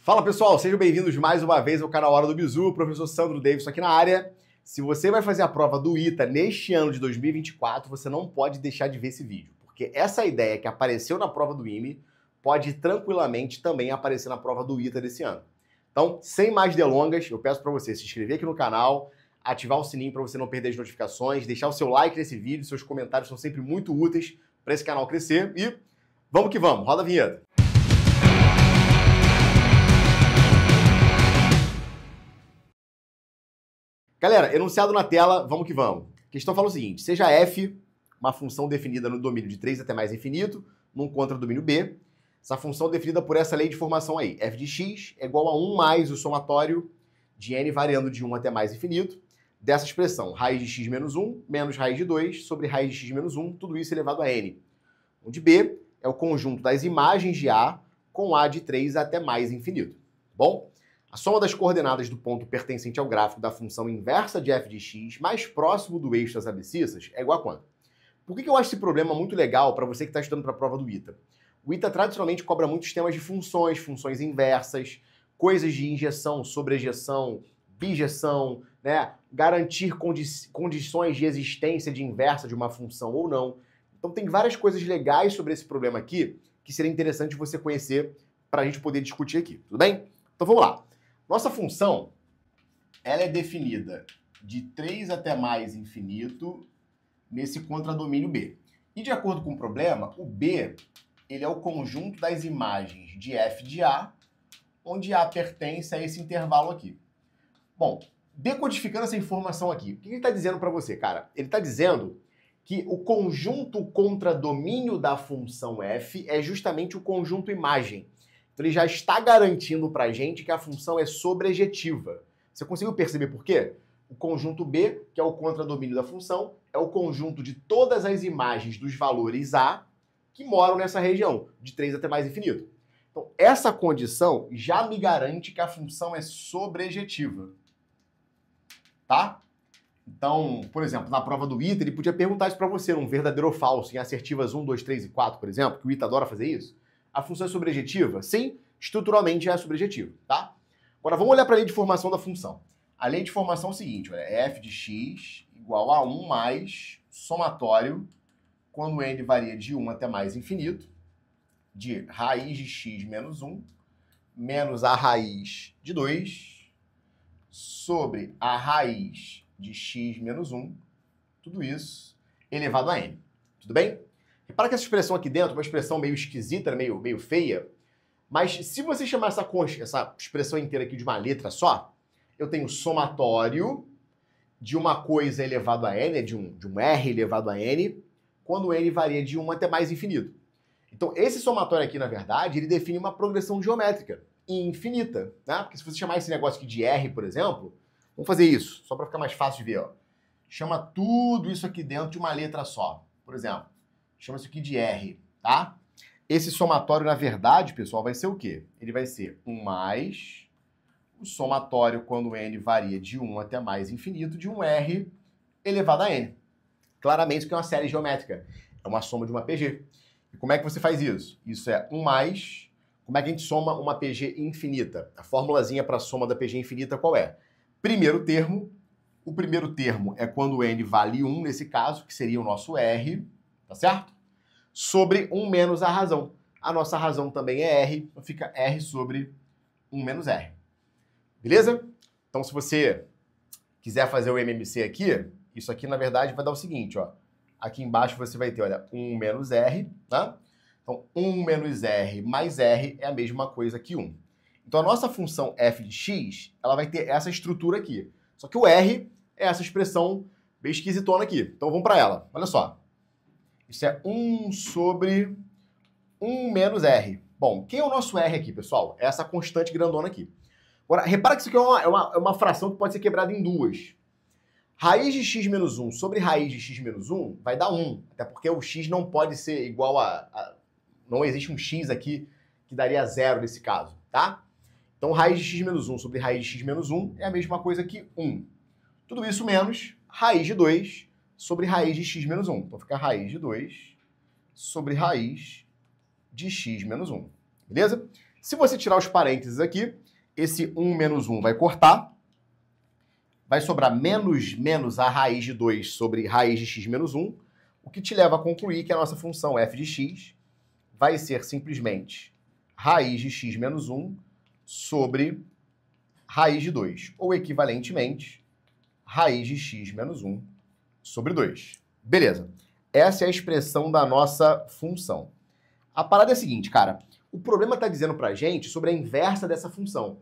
Fala pessoal, sejam bem-vindos mais uma vez ao canal Hora do Bizu, professor Sandro Davidson aqui na área. Se você vai fazer a prova do ITA neste ano de 2024, você não pode deixar de ver esse vídeo, porque essa ideia que apareceu na prova do IME pode tranquilamente também aparecer na prova do ITA desse ano. Então, sem mais delongas, eu peço para você se inscrever aqui no canal, ativar o sininho para você não perder as notificações, deixar o seu like nesse vídeo, seus comentários são sempre muito úteis para esse canal crescer e vamos que vamos, roda a vinheta. Galera, enunciado na tela, vamos que vamos. A questão fala o seguinte, seja f uma função definida no domínio de 3 até mais infinito, num contradomínio B, essa função definida por essa lei de formação aí, f de x é igual a 1 mais o somatório de n variando de 1 até mais infinito, dessa expressão, raiz de x menos 1 menos raiz de 2 sobre raiz de x menos 1, tudo isso elevado a n, onde B é o conjunto das imagens de A com A de 3 até mais infinito, bom? A soma das coordenadas do ponto pertencente ao gráfico da função inversa de f de x mais próximo do eixo das abscissas é igual a quanto? Por que eu acho esse problema muito legal para você que está estudando para a prova do ITA? O ITA tradicionalmente cobra muitos temas de funções, funções inversas, coisas de injeção, sobrejeção, bijeção, né? Garantir condições de existência de inversa de uma função ou não. Então tem várias coisas legais sobre esse problema aqui que seria interessante você conhecer para a gente poder discutir aqui, tudo bem? Então vamos lá. Nossa função, ela é definida de 3 até mais infinito nesse contradomínio B. E de acordo com o problema, o B, ele é o conjunto das imagens de f de A, onde A pertence a esse intervalo aqui. Bom, decodificando essa informação aqui, o que ele está dizendo para você, cara? Ele está dizendo que o conjunto contradomínio da função f é justamente o conjunto imagem. Então ele já está garantindo para a gente que a função é sobrejetiva. Você conseguiu perceber por quê? O conjunto B, que é o contradomínio da função, é o conjunto de todas as imagens dos valores A que moram nessa região, de 3 até mais infinito. Então essa condição já me garante que a função é sobrejetiva. Tá? Então, por exemplo, na prova do ITA, ele podia perguntar isso para você, num verdadeiro ou falso, em assertivas 1, 2, 3 e 4, por exemplo, que o ITA adora fazer isso. A função é sobrejetiva? Sim, estruturalmente é sobrejetiva, tá? Agora vamos olhar para a lei de formação da função. A lei de formação é o seguinte, olha, f de x igual a 1 mais somatório, quando n varia de 1 até mais infinito, de raiz de x menos 1, menos a raiz de 2, sobre a raiz de x menos 1, tudo isso elevado a n. Tudo bem? Repara que essa expressão aqui dentro é uma expressão meio esquisita, meio feia, mas se você chamar essa expressão inteira aqui de uma letra só, eu tenho somatório de uma coisa elevado a n, de um r elevado a n, quando n varia de 1 até mais infinito. Então esse somatório aqui, na verdade, ele define uma progressão geométrica infinita, né? Porque se você chamar esse negócio aqui de r, por exemplo, vamos fazer isso, só para ficar mais fácil de ver, ó. Chama tudo isso aqui dentro de uma letra só, por exemplo. Chama isso aqui de R, tá? Esse somatório, na verdade, pessoal, vai ser o quê? Ele vai ser 1 mais o somatório quando n varia de 1 até mais infinito de um R elevado a n. Claramente isso aqui é uma série geométrica. É uma soma de uma PG. E como é que você faz isso? Isso é 1 mais... Como é que a gente soma uma PG infinita? A formulazinha para a soma da PG infinita qual é? Primeiro termo. O primeiro termo é quando n vale 1, nesse caso, que seria o nosso R, tá certo? Sobre 1 menos a razão. A nossa razão também é R, então fica R sobre 1 menos R. Beleza? Então, se você quiser fazer o MMC aqui, isso aqui, na verdade, vai dar o seguinte, ó. Aqui embaixo você vai ter, olha, 1 menos R, tá? Então, 1 menos R mais R é a mesma coisa que 1. Então, a nossa função f de x, ela vai ter essa estrutura aqui. Só que o R é essa expressão bem esquisitona aqui. Então, vamos para ela. Olha só. Isso é 1 sobre 1 menos R. Bom, quem é o nosso R aqui, pessoal? É essa constante grandona aqui. Agora, repara que isso aqui é uma fração que pode ser quebrada em duas. Raiz de x menos 1 sobre raiz de x menos 1 vai dar 1. Até porque o x não pode ser igual não existe um x aqui que daria 0 nesse caso, tá? Então, raiz de x menos 1 sobre raiz de x menos 1 é a mesma coisa que 1. Tudo isso menos raiz de 2 sobre raiz de x menos 1. Então fica raiz de 2 sobre raiz de x menos 1. Beleza? Se você tirar os parênteses aqui, esse 1 menos 1 vai cortar, vai sobrar menos a raiz de 2 sobre raiz de x menos 1, o que te leva a concluir que a nossa função f de x vai ser simplesmente raiz de x menos 1 sobre raiz de 2, ou equivalentemente, raiz de x menos 1 sobre 2. Beleza. Essa é a expressão da nossa função. A parada é a seguinte, cara. O problema está dizendo pra gente sobre a inversa dessa função.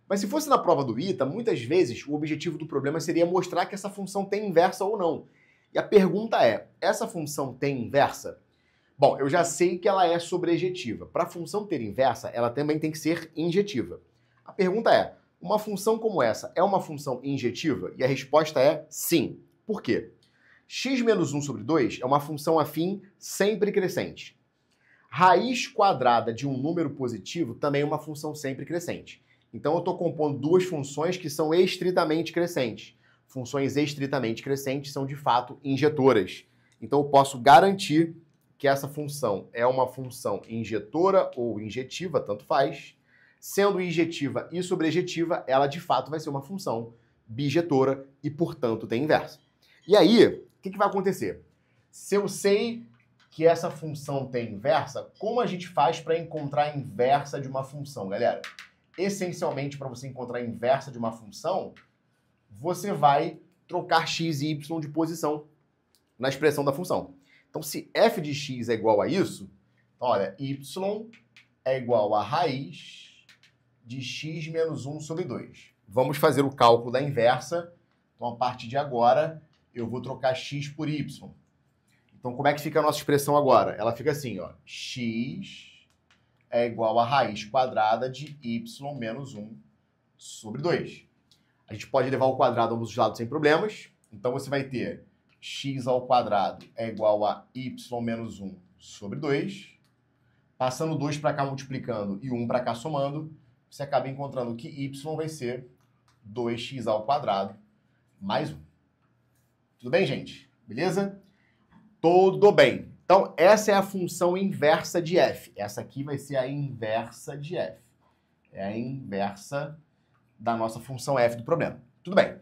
Mas se fosse na prova do ITA, muitas vezes o objetivo do problema seria mostrar que essa função tem inversa ou não. E a pergunta é, essa função tem inversa? Bom, eu já sei que ela é sobrejetiva. Para a função ter inversa, ela também tem que ser injetiva. A pergunta é, uma função como essa é uma função injetiva? E a resposta é sim. Por quê? X menos 1 sobre 2 é uma função afim sempre crescente. Raiz quadrada de um número positivo também é uma função sempre crescente. Então eu estou compondo duas funções que são estritamente crescentes. Funções estritamente crescentes são de fato injetoras. Então eu posso garantir que essa função é uma função injetora ou injetiva, tanto faz. Sendo injetiva e sobrejetiva, ela de fato vai ser uma função bijetora e, portanto, tem inversa. E aí, o que vai acontecer? Se eu sei que essa função tem inversa, como a gente faz para encontrar a inversa de uma função, galera? Essencialmente, para você encontrar a inversa de uma função, você vai trocar x e y de posição na expressão da função. Então, se f de x é igual a isso, olha, y é igual a raiz de x menos 1 sobre 2. Vamos fazer o cálculo da inversa. Então, a partir de agora, eu vou trocar x por y. Então, como é que fica a nossa expressão agora? Ela fica assim, ó, x é igual a raiz quadrada de y menos 1 sobre 2. A gente pode levar o quadrado a ambos os lados sem problemas. Então, você vai ter x ao quadrado é igual a y menos 1 sobre 2. Passando 2 para cá multiplicando e 1 para cá somando, você acaba encontrando que y vai ser 2x ao quadrado mais 1. Tudo bem, gente? Beleza? Tudo bem. Então, essa é a função inversa de f. Essa aqui vai ser a inversa de f. É a inversa da nossa função f do problema. Tudo bem.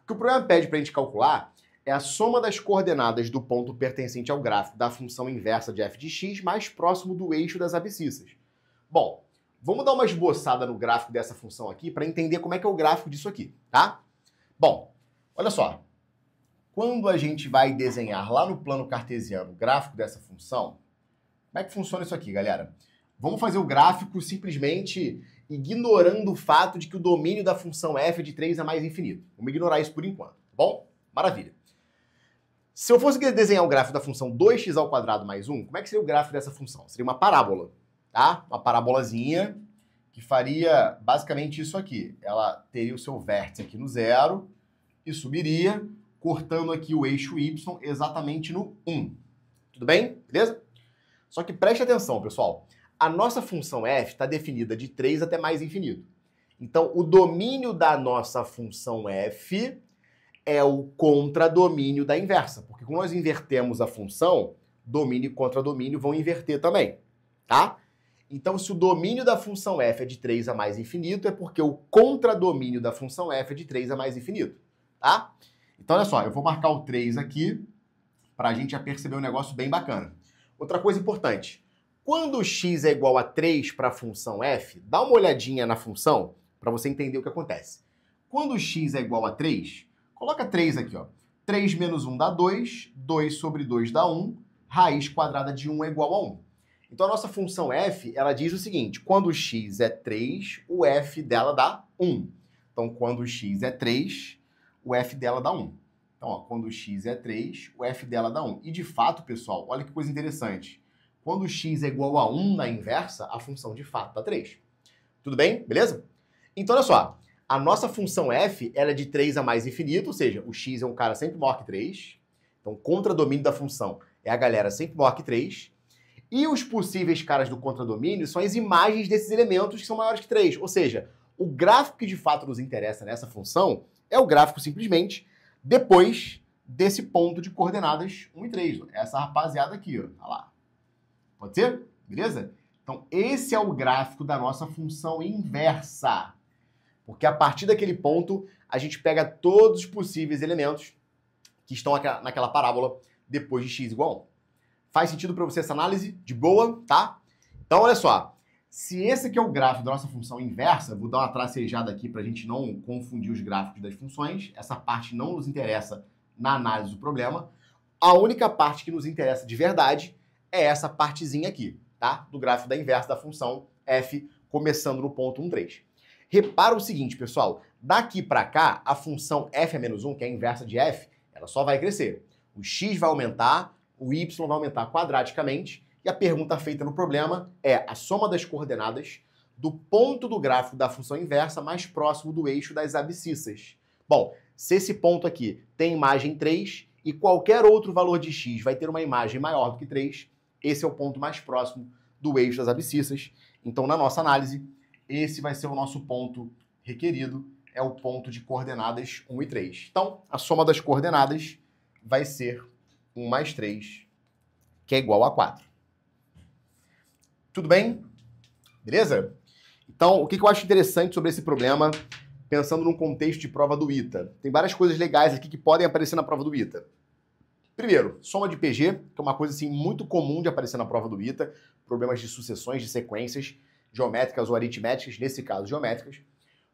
O que o problema pede para a gente calcular é a soma das coordenadas do ponto pertencente ao gráfico da função inversa de f de x mais próximo do eixo das abscissas. Bom, vamos dar uma esboçada no gráfico dessa função aqui para entender como é que é o gráfico disso aqui, tá? Bom, olha só. Quando a gente vai desenhar lá no plano cartesiano o gráfico dessa função, como é que funciona isso aqui, galera? Vamos fazer o gráfico simplesmente ignorando o fato de que o domínio da função f de 3 é mais infinito. Vamos ignorar isso por enquanto, tá bom? Maravilha. Se eu fosse desenhar o gráfico da função 2x ao quadrado mais 1, como é que seria o gráfico dessa função? Seria uma parábola, tá? Uma parabolazinha que faria basicamente isso aqui. Ela teria o seu vértice aqui no 0 e subiria, cortando aqui o eixo y exatamente no 1. Tudo bem? Beleza? Só que preste atenção, pessoal. A nossa função f está definida de 3 até mais infinito. Então, o domínio da nossa função f é o contradomínio da inversa. Porque quando nós invertemos a função, domínio e contradomínio vão inverter também, tá? Então, se o domínio da função f é de 3 a mais infinito, é porque o contradomínio da função f é de 3 a mais infinito, tá? Então, olha só, eu vou marcar o 3 aqui para a gente já perceber um negócio bem bacana. Outra coisa importante, quando x é igual a 3 para a função f, dá uma olhadinha na função para você entender o que acontece. Quando x é igual a 3, coloca 3 aqui, ó. 3 menos 1 dá 2, 2 sobre 2 dá 1, raiz quadrada de 1 é igual a 1. Então, a nossa função f, ela diz o seguinte, quando x é 3, o f dela dá 1. Então, quando x é 3, o f dela dá 1. Então, ó, quando x é 3, o f dela dá 1. E, de fato, pessoal, olha que coisa interessante. Quando x é igual a 1 na inversa, a função de fato dá 3. Tudo bem? Beleza? Então, olha só. A nossa função f, ela é de 3 a mais infinito, ou seja, o x é um cara sempre maior que 3. Então, o contradomínio da função é a galera sempre maior que 3. E os possíveis caras do contradomínio são as imagens desses elementos que são maiores que 3. Ou seja, o gráfico que de fato nos interessa nessa função é o gráfico simplesmente depois desse ponto de coordenadas 1 e 3. Essa rapaziada aqui, ó. Olha lá. Pode ser? Beleza? Então, esse é o gráfico da nossa função inversa. Porque a partir daquele ponto, a gente pega todos os possíveis elementos que estão naquela parábola depois de x igual a 1. Faz sentido para você essa análise? De boa, tá? Então, olha só. Se esse aqui é o gráfico da nossa função inversa, vou dar uma tracejada aqui para a gente não confundir os gráficos das funções. Essa parte não nos interessa na análise do problema. A única parte que nos interessa de verdade é essa partezinha aqui, tá? Do gráfico da inversa da função f, começando no ponto 1, 3. Repara o seguinte, pessoal. Daqui para cá, a função f a menos 1, que é a inversa de f, ela só vai crescer. O x vai aumentar, o y vai aumentar quadraticamente, e a pergunta feita no problema é a soma das coordenadas do ponto do gráfico da função inversa mais próximo do eixo das abscissas. Bom, se esse ponto aqui tem imagem 3 e qualquer outro valor de x vai ter uma imagem maior do que 3, esse é o ponto mais próximo do eixo das abscissas. Então, na nossa análise, esse vai ser o nosso ponto requerido, é o ponto de coordenadas 1 e 3. Então, a soma das coordenadas vai ser 1 mais 3, que é igual a 4. Tudo bem? Beleza? Então, o que eu acho interessante sobre esse problema, pensando num contexto de prova do ITA? Tem várias coisas legais aqui que podem aparecer na prova do ITA. Primeiro, soma de PG, que é uma coisa assim, muito comum de aparecer na prova do ITA, problemas de sucessões, de sequências, geométricas ou aritméticas, nesse caso geométricas.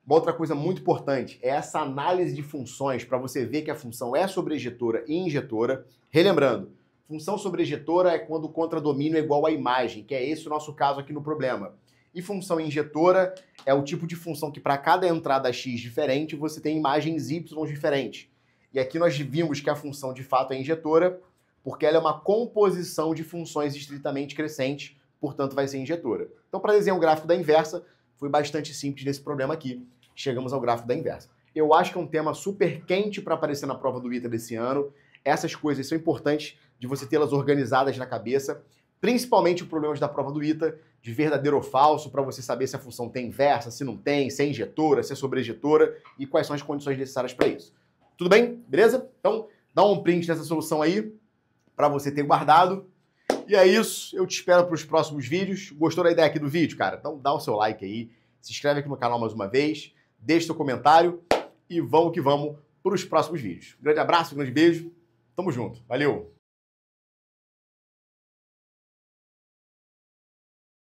Uma outra coisa muito importante é essa análise de funções para você ver que a função é sobrejetora e injetora. Relembrando, função sobrejetora é quando o contradomínio é igual à imagem, que é esse o nosso caso aqui no problema. E função injetora é o tipo de função que para cada entrada x diferente você tem imagens y diferentes. E aqui nós vimos que a função de fato é injetora, porque ela é uma composição de funções estritamente crescentes, portanto vai ser injetora. Então, para desenhar o gráfico da inversa, foi bastante simples nesse problema aqui. Chegamos ao gráfico da inversa. Eu acho que é um tema super quente para aparecer na prova do ITA desse ano. Essas coisas são importantes de você tê-las organizadas na cabeça, principalmente os problemas da prova do ITA, de verdadeiro ou falso, para você saber se a função tem inversa, se não tem, se é injetora, se é sobrejetora e quais são as condições necessárias para isso. Tudo bem? Beleza? Então, dá um print dessa solução aí para você ter guardado. E é isso, eu te espero para os próximos vídeos. Gostou da ideia aqui do vídeo, cara? Então dá o seu like aí, se inscreve aqui no canal mais uma vez, deixa seu comentário e vamos que vamos para os próximos vídeos. Um grande abraço, um grande beijo, tamo junto, valeu!